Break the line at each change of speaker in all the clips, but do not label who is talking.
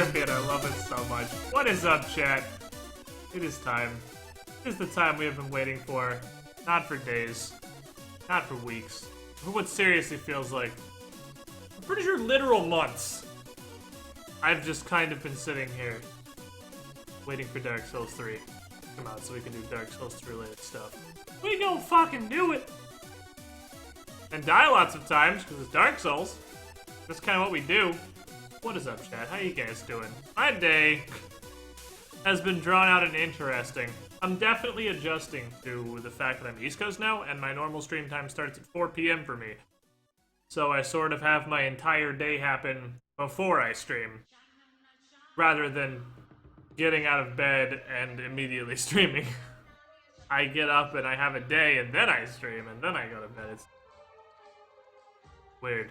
therapy and I love it so much. What is up, chat? It is time. It is the time we have been waiting for. Not for days. Not for weeks. For what seriously feels like, I'm pretty sure literal months. I've just kind of been sitting here waiting for Dark Souls 3 to come out so we can do Dark Souls 3 related stuff. We gon' fucking do it! And die lots of times, because it's Dark Souls. That's kind of what we do. What is up, chat? How you guys doing? My day has been drawn out and interesting. I'm definitely adjusting to the fact that I'm East Coast now, and my normal stream time starts at 4 p.m. for me. So I sort of have my entire day happen before I stream, rather than getting out of bed and immediately streaming. I get up and I have a day, and then I stream, and then I go to bed. It's weird.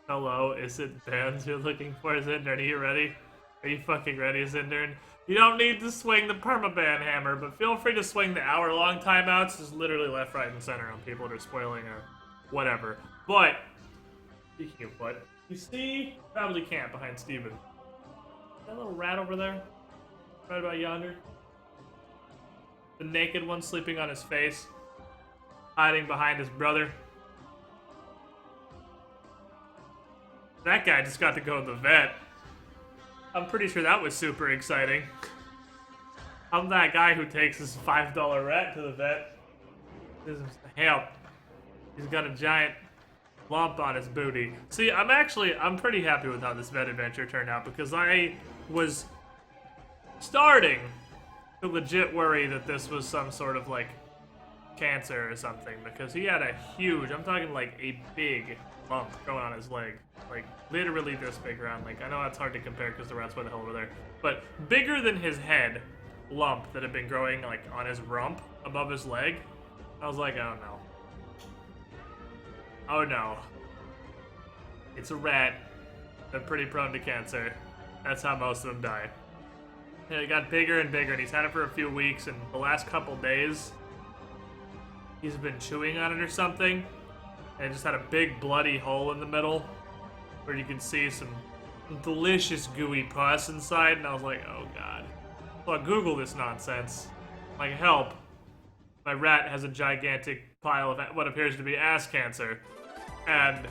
Hello, is it bands you're looking for, Zindern? Are you ready? Are you fucking ready, Zindern? You don't need to swing the permaban hammer, but feel free to swing the hour-long timeouts, just literally left, right, and center on people that are spoiling or whatever. But, speaking of what, you see, probably can't behind Steven. That little rat over there? Right about yonder? The naked one sleeping on his face, hiding behind his brother. That guy just got to go to the vet. I'm pretty sure that was super exciting. I'm that guy who takes his $5 rat to the vet. This is help. He's got a giant lump on his booty. See, I'm pretty happy with how this vet adventure turned out, because I was starting to legit worry that this was some sort of, like, cancer or something, because he had a huge, I'm talking like a big lump growing on his leg. Like, literally this big around. Like, I know that's hard to compare because the rat's way the hell over there. But bigger than his head lump that had been growing, like, on his rump above his leg. I was like, oh no. Oh no. It's a rat. They're pretty prone to cancer. That's how most of them die. And it got bigger and bigger, and he's had it for a few weeks, and the last couple days, he's been chewing on it or something, and it just had a big bloody hole in the middle, where you can see some delicious gooey pus inside, and I was like, oh god. So I Googled this nonsense. Like, help. My rat has a gigantic pile of what appears to be ass cancer. And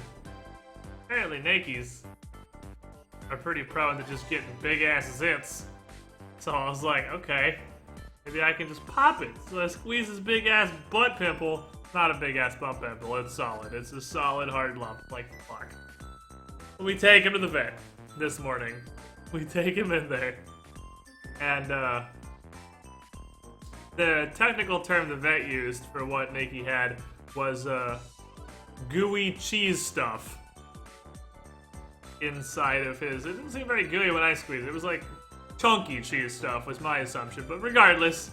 apparently Nakies are pretty prone to just getting big ass zits. So I was like, okay, maybe I can just pop it. So I squeeze this big ass butt pimple. Not a big ass butt pimple, it's solid. It's a solid hard lump, like fuck. We take him to the vet this morning. We take him in there. And, the technical term the vet used for what Nikki had was, gooey cheese stuff inside of his. It didn't seem very gooey when I squeezed it. It was like chunky cheese stuff was my assumption. But regardless,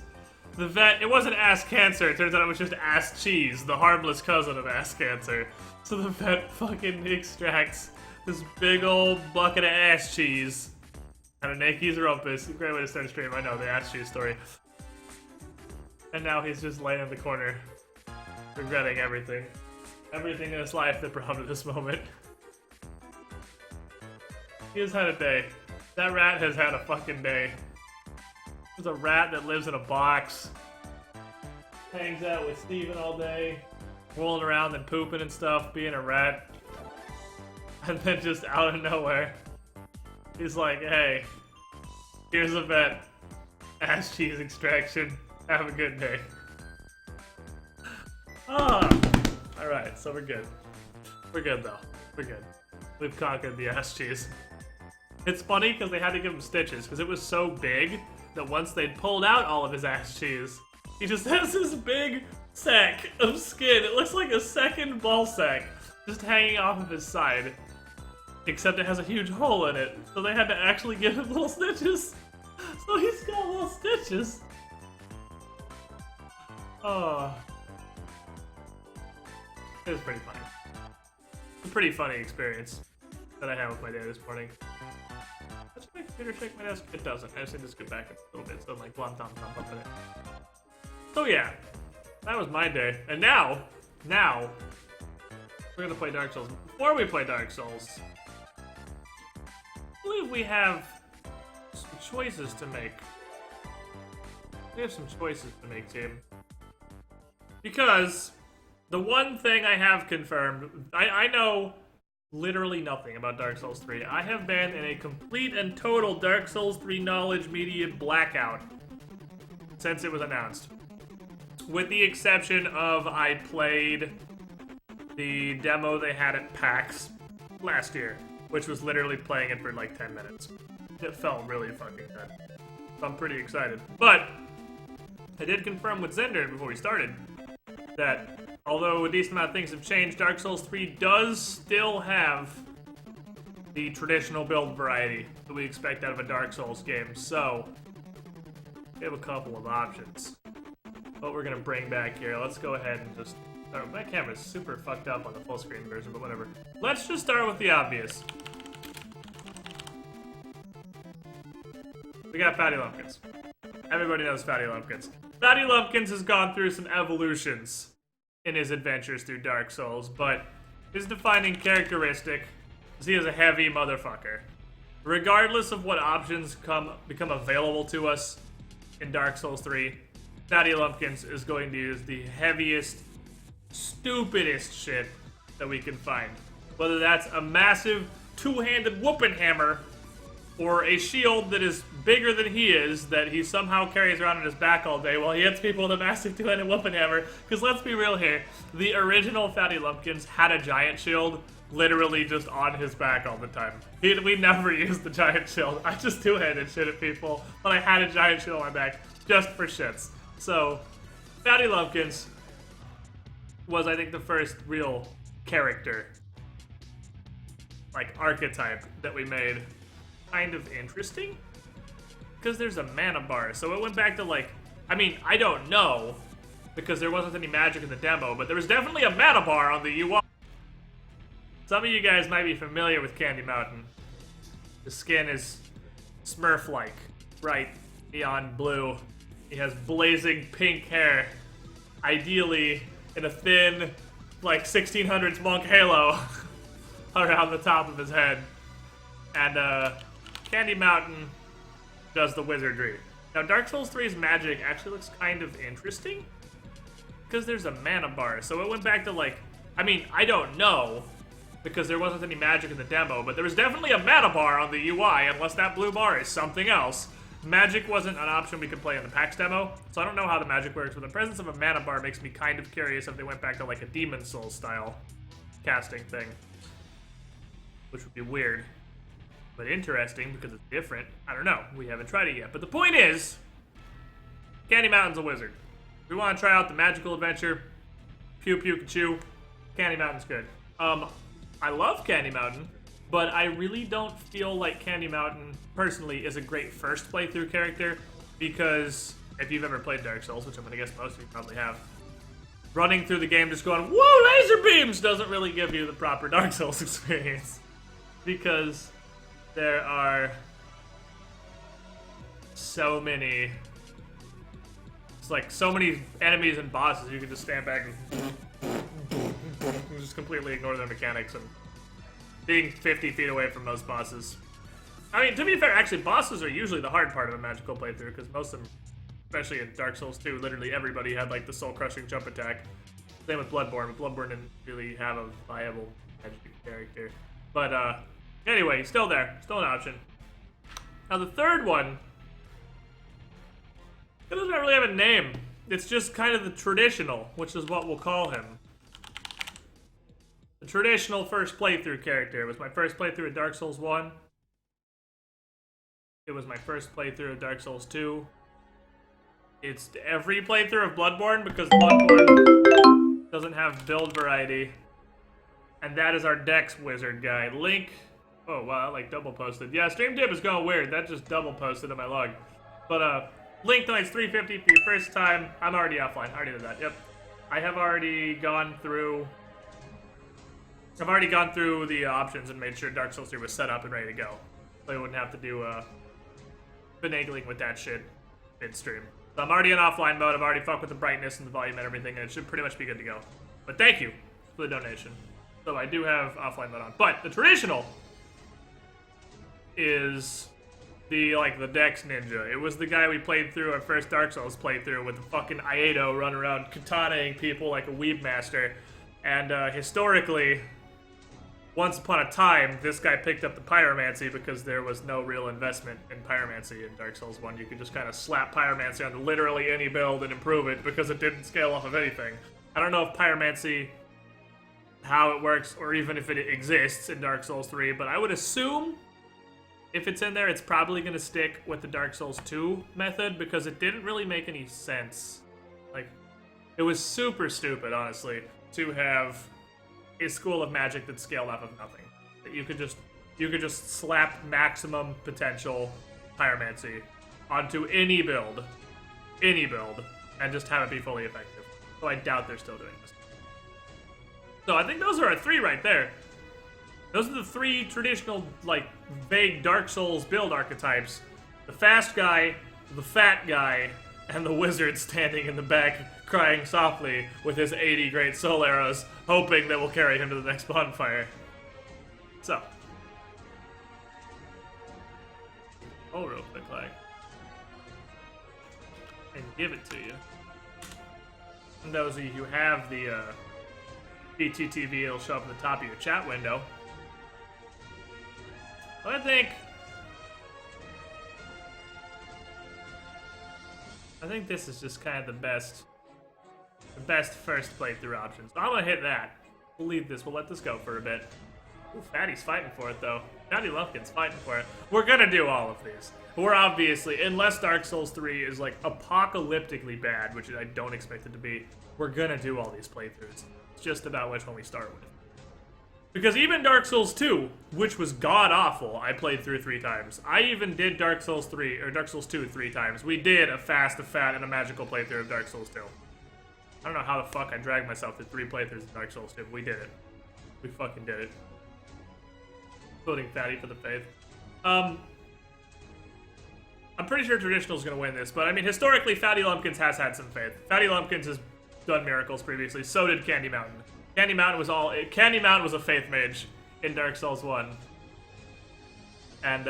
the vet, it wasn't ass cancer. It turns out it was just ass cheese, the harmless cousin of ass cancer. So the vet fucking extracts this big old bucket of ass cheese out of Naki's rumpus. Great way to start a stream. I know, the ass cheese story. And now he's just laying in the corner, regretting everything. Everything in his life that brought him to this moment. He has had a day. That rat has had a fucking day. There's a rat that lives in a box, hangs out with Steven all day, rolling around and pooping and stuff, being a rat. And then just out of nowhere, he's like, hey, here's a vet. Ass cheese extraction. Have a good day. Ah! Alright, so we're good. We're good, though. We're good. We've conquered the ass cheese. It's funny, because they had to give him stitches, because it was so big that once they'd pulled out all of his ass cheese, he just has this big sack of skin. It looks like a second ball sack just hanging off of his side. Except it has a huge hole in it, so they had to actually give him little stitches. So he's got little stitches. Oh. It was pretty funny. It's a pretty funny experience that I had with my day this morning. Does my computer shake my desk? It doesn't. I just need to scoot back a little bit so I'm like glom tom tom up in it. So yeah, that was my day. And now, we're gonna play Dark Souls. Before we play Dark Souls, I believe we have choices to make. We have some choices to make, team. Because the one thing I have confirmed, I know literally nothing about Dark Souls 3. I have been in a complete and total Dark Souls 3 knowledge media blackout since it was announced. With the exception of I played the demo they had at PAX last year, which was literally playing it for like 10 minutes. It felt really fucking good. So I'm pretty excited. But I did confirm with Zender before we started that although a decent amount of things have changed, Dark Souls 3 does still have the traditional build variety that we expect out of a Dark Souls game. So we have a couple of options. What we're gonna bring back here, let's go ahead and just... Oh, my camera's super fucked up on the full screen version, but whatever. Let's just start with the obvious. We got Fatty Lumpkins. Everybody knows Fatty Lumpkins. Fatty Lumpkins has gone through some evolutions in his adventures through Dark Souls, but his defining characteristic is he is a heavy motherfucker. Regardless of what options become available to us in Dark Souls 3, Fatty Lumpkins is going to use the heaviest, stupidest shit that we can find. Whether that's a massive two-handed whooping hammer or a shield that is bigger than he is that he somehow carries around on his back all day while he hits people with a massive two-handed whooping hammer. Because let's be real here, the original Fatty Lumpkins had a giant shield literally just on his back all the time. We never used the giant shield. I just two-handed shit at people, but I had a giant shield on my back just for shits. So, Fatty Lumpkins was, I think, the first real character, like, archetype that we made kind of interesting. Because there's a mana bar, so it went back to, like, I mean, I don't know, because there wasn't any magic in the demo, but there was definitely a mana bar on the UI. Some of you guys might be familiar with Candy Mountain. The skin is Smurf-like, bright, neon blue. He has blazing pink hair, ideally in a thin, like, 1600s monk halo around the top of his head. And, Candy Mountain does the wizardry. Now, Dark Souls 3's magic actually looks kind of interesting, because there's a mana bar, so it went back to, like, I mean, I don't know, because there wasn't any magic in the demo, but there was definitely a mana bar on the UI, unless that blue bar is something else. Magic wasn't an option we could play in the PAX demo, so I don't know how the magic works, but the presence of a mana bar makes me kind of curious if they went back to, like, a Demon Souls style casting thing. Which would be weird, but interesting because it's different. I don't know, we haven't tried it yet. But the point is, Candy Mountain's a wizard. If we want to try out the magical adventure, pew pew ka-choo, Candy Mountain's good. I love Candy Mountain, but I really don't feel like Candy Mountain, personally, is a great first playthrough character, because if you've ever played Dark Souls, which I'm gonna guess most of you probably have, running through the game just going, woo, laser beams, doesn't really give you the proper Dark Souls experience. Because there are so many, it's like so many enemies and bosses, you can just stand back and just completely ignore their mechanics, and being 50 feet away from most bosses. I mean, to be fair, actually, bosses are usually the hard part of a magical playthrough, because most of them, especially in Dark Souls 2, literally everybody had, like, the soul-crushing jump attack. Same with Bloodborne, but Bloodborne didn't really have a viable magic character. But, anyway, still there. Still an option. Now, the third one, it doesn't really have a name. It's just kind of the traditional, which is what we'll call him. The traditional first playthrough character. It was my first playthrough of Dark Souls 1. It was my first playthrough of Dark Souls 2. It's every playthrough of Bloodborne, because Bloodborne doesn't have build variety. And that is our Dex wizard guy. Link. Oh, wow, like double posted. Yeah, stream tip is going weird. That just double posted on my log. But, Link tonight's 350 for your first time. I'm already offline. I already did that. Yep. I have already gone through the options and made sure Dark Souls 3 was set up and ready to go. So I wouldn't have to do, finagling with that shit mid-stream. So I'm already in offline mode. I've already fucked with the brightness and the volume and everything, and it should pretty much be good to go. But thank you for the donation. So I do have offline mode on. But the traditional is the Dex Ninja. It was the guy we played through our first Dark Souls playthrough with the fucking Iato running around katanaing people like a weeb master. And historically, once upon a time, this guy picked up the pyromancy because there was no real investment in pyromancy in Dark Souls 1. You could just kind of slap pyromancy onto literally any build and improve it because it didn't scale off of anything. I don't know if pyromancy, how it works, or even if it exists in Dark Souls 3, but I would assume if it's in there, it's probably going to stick with the Dark Souls 2 method because it didn't really make any sense. Like, it was super stupid, honestly, to have a school of magic that scaled off of nothing. That you could just slap maximum potential pyromancy onto any build, and just have it be fully effective. So I doubt they're still doing this. So I think those are our three right there. Those are the three traditional, like, vague Dark Souls build archetypes. The fast guy, the fat guy, and the wizard standing in the back crying softly with his 80 great soul arrows, hoping that will carry him to the next bonfire. So. Oh, real quick, like. And give it to you. And those of you who have the BTTV, it'll show up at the top of your chat window. But I think this is just kind of the best first playthrough option. So I'm gonna hit that. We'll leave this. We'll let this go for a bit. Ooh, Fatty's fighting for it though. Fatty Lumpkin's fighting for it. We're gonna do all of these. We're obviously, unless Dark Souls 3 is like apocalyptically bad, which I don't expect it to be, we're gonna do all these playthroughs. It's just about which one we start with. Because even Dark Souls 2, which was god-awful, I played through 3 times. I even did Dark Souls 3, or Dark Souls 2 3 times. We did a fast, a fat, and a magical playthrough of Dark Souls 2. I don't know how the fuck I dragged myself through 3 playthroughs of Dark Souls 2, but we did it. We fucking did it. Including Fatty for the faith. I'm pretty sure Traditional's gonna win this, but I mean, historically, Fatty Lumpkins has had some faith. Fatty Lumpkins has done miracles previously, so did Candy Mountain. Candy Mountain was a faith mage in Dark Souls 1. And,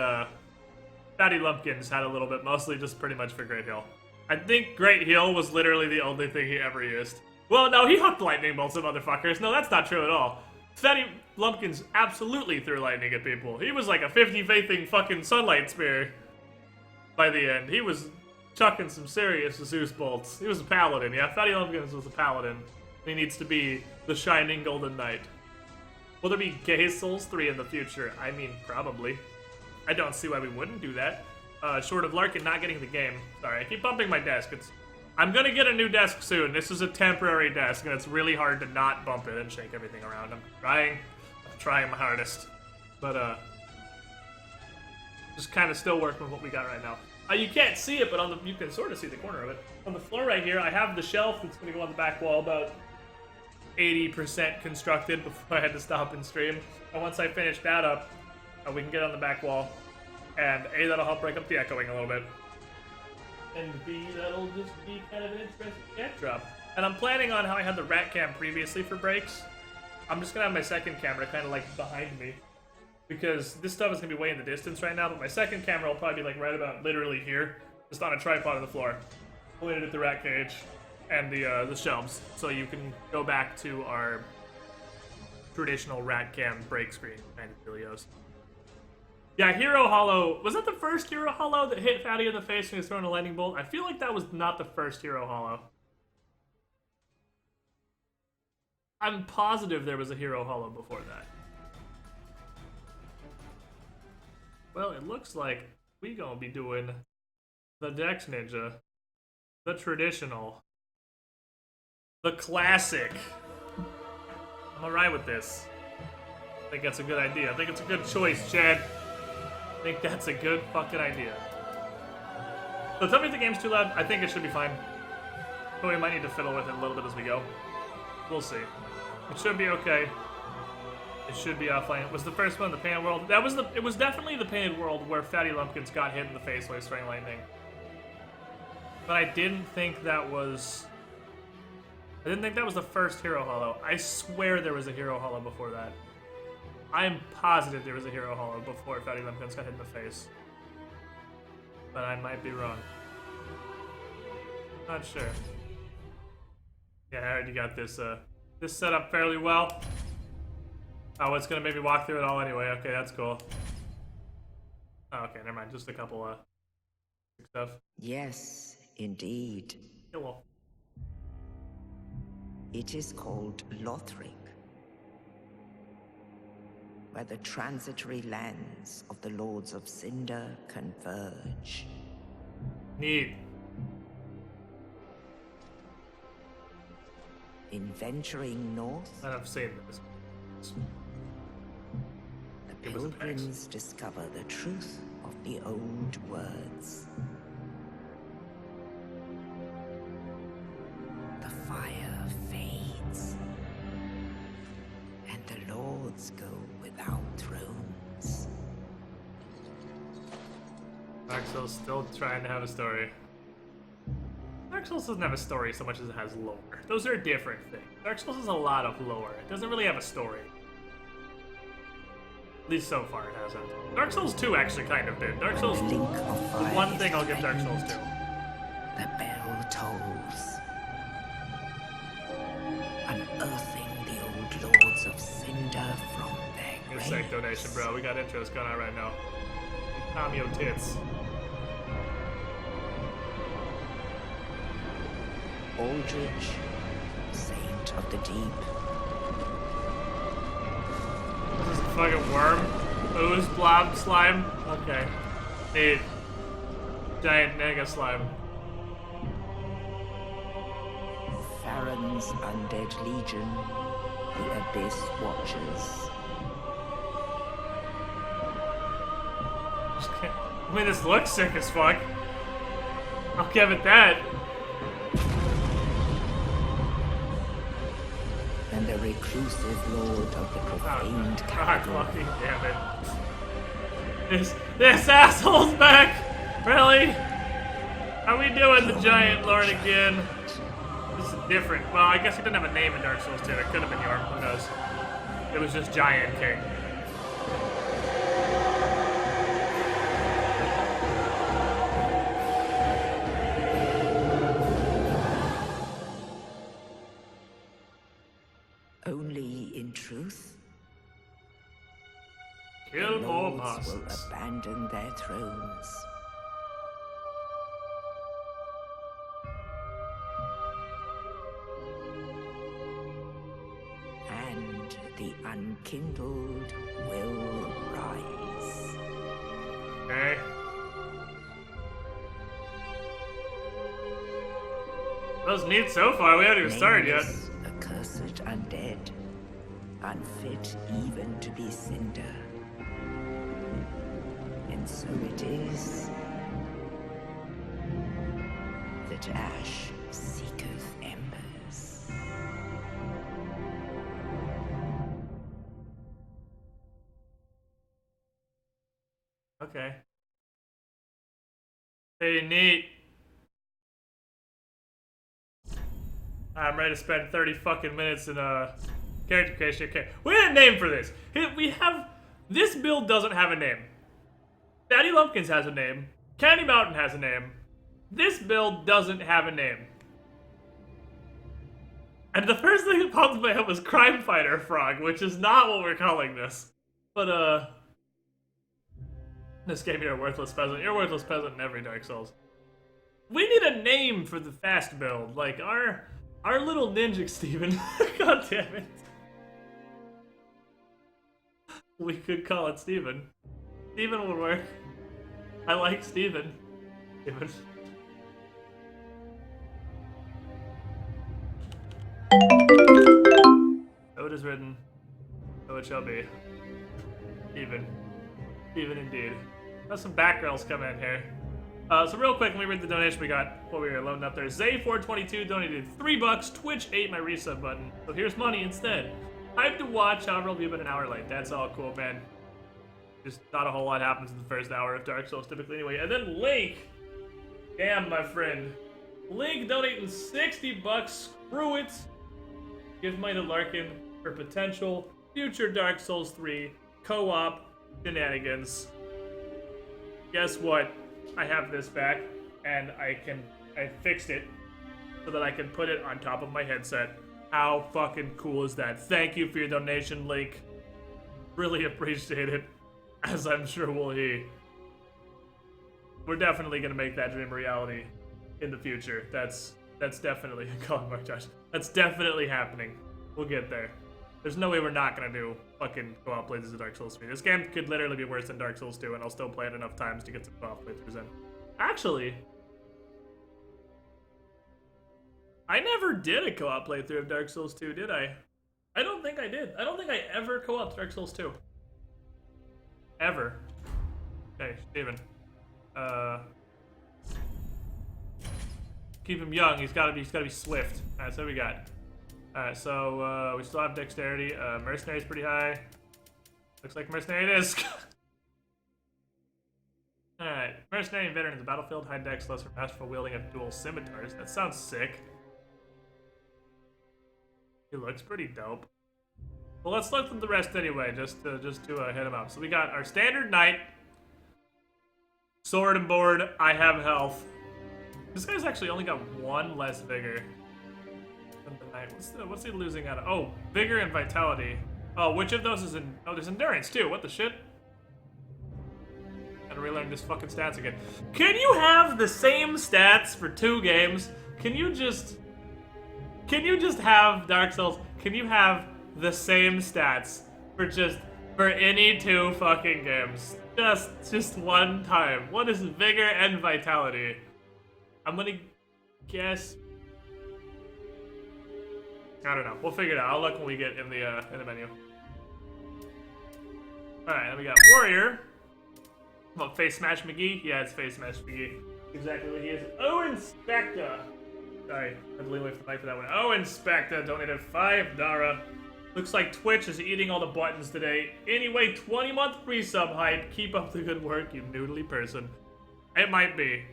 Fatty Lumpkins had a little bit, mostly just pretty much for Great Heal. I think Great Heal was literally the only thing he ever used. Well, no, he hooked lightning bolts at motherfuckers. No, that's not true at all. Fatty Lumpkins absolutely threw lightning at people. He was like a 50-faithing fucking sunlight spear by the end. He was chucking some serious Zeus bolts. He was a paladin, yeah. Fatty Lumpkins was a paladin. He needs to be the Shining Golden Knight. Will there be Gay Souls 3 in the future? I mean, probably. I don't see why we wouldn't do that. Short of Larkin not getting the game. Sorry, I keep bumping my desk. I'm gonna get a new desk soon. This is a temporary desk, and it's really hard to not bump it and shake everything around. I'm trying my hardest. But, just kind of still working with what we got right now. You can't see it, but you can sort of see the corner of it. On the floor right here, I have the shelf that's gonna go on the back wall, about 80% constructed before I had to stop and stream. And once I finish that up, we can get on the back wall. And A, that'll help break up the echoing a little bit. And B, that'll just be kind of an interesting backdrop. And I'm planning on how I had the rat cam previously for breaks. I'm just gonna have my second camera kind of like behind me. Because this stuff is gonna be way in the distance right now, but my second camera will probably be like right about literally here. Just on a tripod on the floor. Pointed at the rat cage and the shelves. So you can go back to our traditional rat cam break screen kind of videos. Yeah, Hero Hollow. Was that the first Hero Hollow that hit Fatty in the face when he was throwing a lightning bolt? I feel like that was not the first Hero Hollow. I'm positive there was a Hero Hollow before that. Well, it looks like we gonna be doing the Dex Ninja, the traditional, the classic. I'm alright with this. I think that's a good idea. I think it's a good choice, Chad. I think that's a good fucking idea. So tell me if the game's too loud. I think it should be fine. But we might need to fiddle with it a little bit as we go. We'll see. It should be okay. It should be offline. Was the first one the Painted World? It was definitely the Painted World where Fatty Lumpkins got hit in the face while he was throwing lightning. But I didn't think that was the first Hero Hollow. I swear there was a Hero Hollow before that. I am positive there was a Hero Hollow before Fatty Lumpkins got hit in the face. but I might be wrong. Not sure. Yeah, I already got this this set up fairly well. Oh, it's gonna make me walk through it all anyway. Okay, that's cool. Oh, okay, never mind. Just a couple stuff.
Yes, indeed.
Yeah, well.
It is called Lothric, where the transitory lands of the Lords of Cinder converge.
Neat.
In venturing north,
I've seen this.
the pilgrims discover the truth of the old words. The fire fades, and the lords go without thrones.
Dark Souls still trying to have a story. Dark Souls doesn't have a story so much as it has lore. Those are a different thing. Dark Souls has a lot of lore. It doesn't really have a story. At least so far it hasn't. Dark Souls 2 actually kind of did. Dark Souls...
The link of fire
one thing I'll
is
give Dark Souls 2.
The bell tolls, unearthing the old lords of Cinder from their
Your
graves.
sec donation, bro. We got intros going on right now. Cameo tits.
Aldrich, saint of the deep.
This is a fucking worm. Ooze, blob, slime. Okay. Neat. Giant mega slime.
Farron's undead legion, the Abyss Watchers.
I mean, this looks sick as fuck. I'll give it that.
And the reclusive lord of the profaned
God
capital.
fucking damn it. This asshole's back! Really? Are we doing the giant lord again? This is different. Well, I guess he didn't have a name in Dark Souls 2. It could have been Yorm. Who knows? It was just Giant King.
Only in truth,
Kill
the
more
lords will
bosses.
abandon their thrones. And the unkindled will rise.
Okay. That was neat so far. We haven't even started yet.
Nameless, accursed undead, unfit even to be cinder. And so it is that ash seeketh embers.
Okay. Hey, neat. I'm ready to spend 30 fucking minutes in character creation. Okay, we had a name for this. We have... This build doesn't have a name. Daddy Lumpkins has a name. Candy Mountain has a name. This build doesn't have a name. And the first thing that popped in my head was Crime Fighter Frog, which is not what we're calling this. But, this game, you're a worthless peasant. You're a worthless peasant in every Dark Souls. We need a name for the fast build. Like, our little ninja Steven. God damn it. We could call it Steven. Steven would work. I like Steven. Steven. So it is written. So it shall be. Steven. Steven indeed. Got some backgrounds coming in here. So real quick, let me read the donation we got while we were loading up there. Zay422 donated $3. Twitch ate my resub button. So here's money instead. Hype to watch, however, I'll be about an hour late. That's all cool, man. Just not a whole lot happens in the first hour of Dark Souls typically anyway. And then Link. Damn, my friend. Link donating $60. Screw it. Give money to Larkin for potential future Dark Souls 3 co-op shenanigans. Guess what? I have this back, and I fixed it so that I can put it on top of my headset. How fucking cool is that? Thank you for your donation, Link. Really appreciate it, as I'm sure will he. We're definitely gonna make that dream a reality in the future. That's definitely Mark Josh. That's definitely happening. We'll get there. There's no way we're not gonna do fucking co-op playthroughs of Dark Souls 3. This game could literally be worse than Dark Souls 2, and I'll still play it enough times to get some co-op playthroughs in. Actually, I never did a co-op playthrough of Dark Souls 2, did I? I don't think I did. I don't think I ever co-opted Dark Souls 2. Ever. Okay, Steven. Keep him young. He's gotta be swift. Alright, so what we got. Alright, so we still have dexterity. Mercenary's pretty high. Looks like mercenary it is. Alright, mercenary and veteran in the battlefield. High dex, less for masterful wielding of dual scimitars. That sounds sick. He looks pretty dope. Well, let's look at the rest anyway, just to hit him up. So we got our standard knight. Sword and board. I have health. This guy's actually only got one less vigor than the knight. What's he losing out of? Oh, vigor and vitality. Oh, which of those is in? Oh, there's endurance too. What the shit? Gotta relearn this fucking stats again. Can you have the same stats for 2 games? Can you just have Dark Souls? Can you have the same stats for any 2 fucking games? Just one time. What is vigor and vitality? I'm gonna guess. I don't know. We'll figure it out. I'll look when we get in the menu. All right, then we got warrior. What, face smash McGee? Yeah, it's face smash McGee. Exactly what he is. Oh, Inspector. Sorry, I had to lean away from the mic for that one. Oh, Inspector donated $5. Looks like Twitch is eating all the buttons today. Anyway, 20-month resub hype. Keep up the good work, you noodly person. It might be.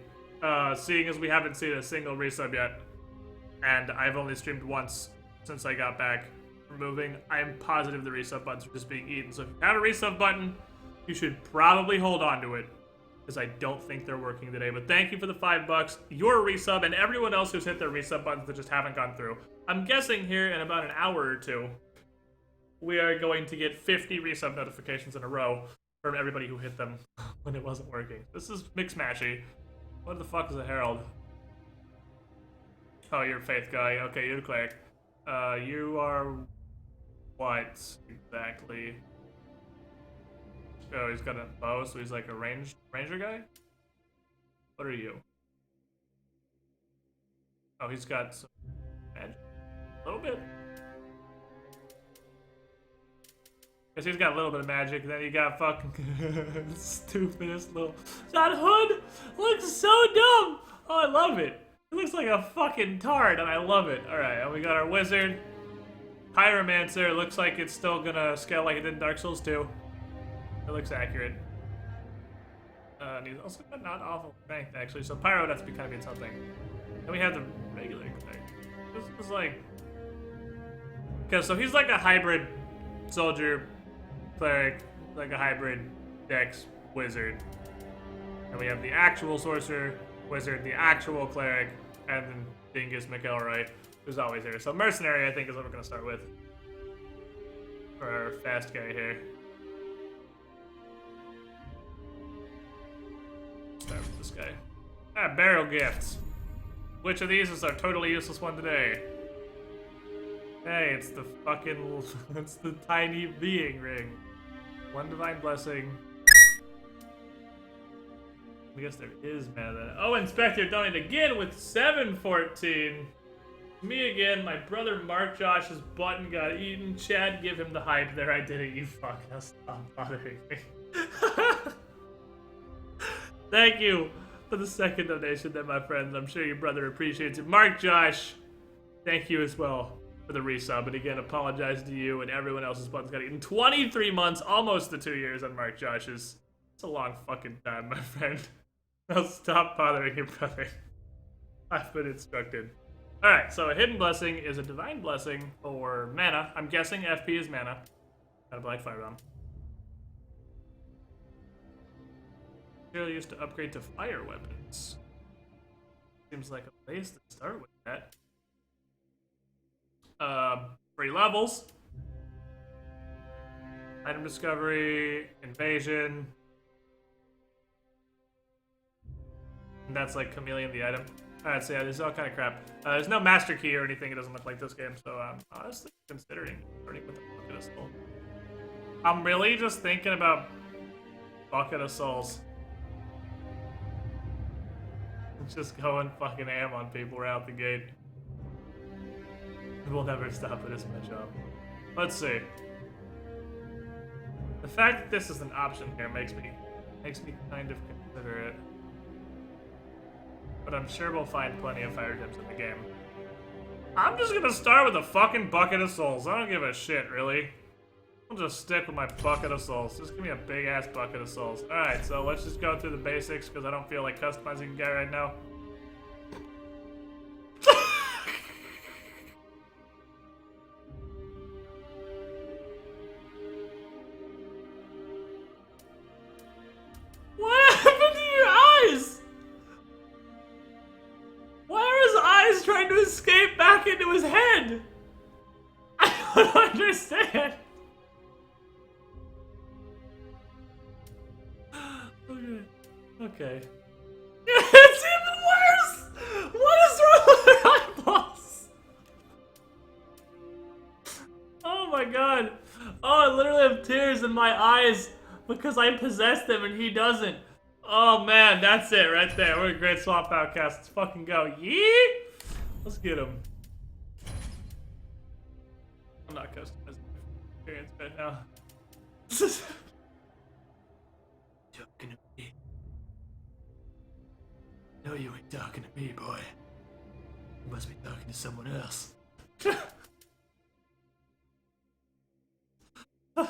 Seeing as we haven't seen a single resub yet. And I've only streamed once since I got back from moving. I am positive the resub buttons are just being eaten. So if you have a resub button, you should probably hold on to it. Because I don't think they're working today. But thank you for the $5. Your resub and everyone else who's hit their resub buttons that just haven't gone through. I'm guessing here in about an hour or 2, we are going to get 50 resub notifications in a row from everybody who hit them when it wasn't working. This is Mixmashy. What the fuck is a herald? Oh, you're a faith guy. Okay, you're the cleric. You are what exactly? Oh, he's got a bow, so he's like a ranger guy? What are you? Oh, he's got some magic. A little bit. Guess he's got a little bit of magic, then you got fucking stupidest little... That hood looks so dumb! Oh, I love it. It looks like a fucking tard, and I love it. Alright, and we got our wizard. Pyromancer, looks like it's still gonna scale like it did in Dark Souls 2. It looks accurate. And he's also got not awful strength, actually, so Pyro has to be kind of in something. Then we have the regular thing. This is like... Okay, so he's like a hybrid soldier, cleric, like a hybrid dex wizard. And we have the actual sorcerer, wizard, the actual cleric, and then Dingus McElroy, who's always here. So mercenary, I think, is what we're gonna start with. For our fast guy here. Start with this guy. Ah, burial gifts. Which of these is our totally useless one today? Hey, it's the fucking... it's the tiny being ring. 1 divine blessing. I guess there is mana. Oh, Inspector donated again with 714. Me again. My brother Mark Josh's button got eaten. Chad, give him the hype there. I did it. You fuck. Now stop bothering me. Thank you for the second donation there, my friends. I'm sure your brother appreciates it. Mark Josh, thank you as well for the resub. And again, apologize to you and everyone else's buttons got eaten. 23 months, almost the 2 years on Mark Josh's. It's a long fucking time, my friend. Now stop bothering your brother. I've been instructed. Alright, so a hidden blessing is a divine blessing for mana. I'm guessing FP is mana. Got a black fire bomb. Material used to upgrade to fire weapons. Seems like a place to start with that. 3 levels. Item discovery, invasion. And that's like chameleon the item. Alright, so yeah, this is all kind of crap. There's no master key or anything. It doesn't look like this game, so I'm honestly considering starting with the Bucket of Souls. I'm really just thinking about Bucket of Souls. Just going fucking ham on people right out the gate. We'll never stop it, it's my job. Let's see. The fact that this is an option here makes me kind of consider it. But I'm sure we'll find plenty of fire gems in the game. I'm just gonna start with a fucking Bucket of Souls. I don't give a shit, really. I'll just stick with my Bucket of Souls. Just give me a big ass Bucket of Souls. Alright, so let's just go through the basics because I don't feel like customizing the guy right now. What happened to your eyes? Why are his eyes trying to escape back into his head? I don't understand. Okay. It's even worse! What is wrong with their eyeballs? Oh my god. Oh, I literally have tears in my eyes because I possessed him and he doesn't. Oh man, that's it right there. We're a great swap outcast. Let's fucking go. Yee! Let's get him. I'm not customizing my experience right now. Talking to me. No, you ain't talking to me, boy. You must be talking to someone else. I'm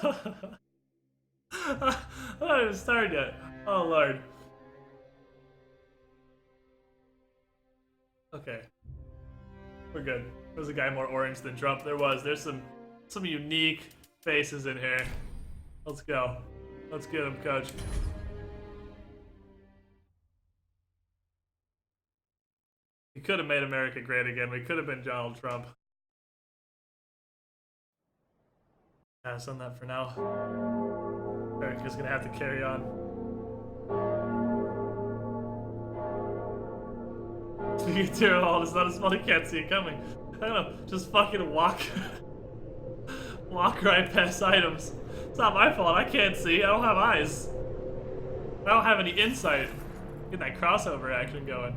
not even started yet. Oh lord. Okay. We're good. There's a guy more orange than Trump. There's some unique faces in here. Let's go. Let's get him, coach. We could have made America great again. We could have been Donald Trump. Pass on that for now. America's gonna have to carry on. You can do it all. It's not as small. You can't see it coming. I don't know. Just fucking walk. Walk right past items. It's not my fault. I can't see. I don't have eyes. I don't have any insight. Get that crossover action going.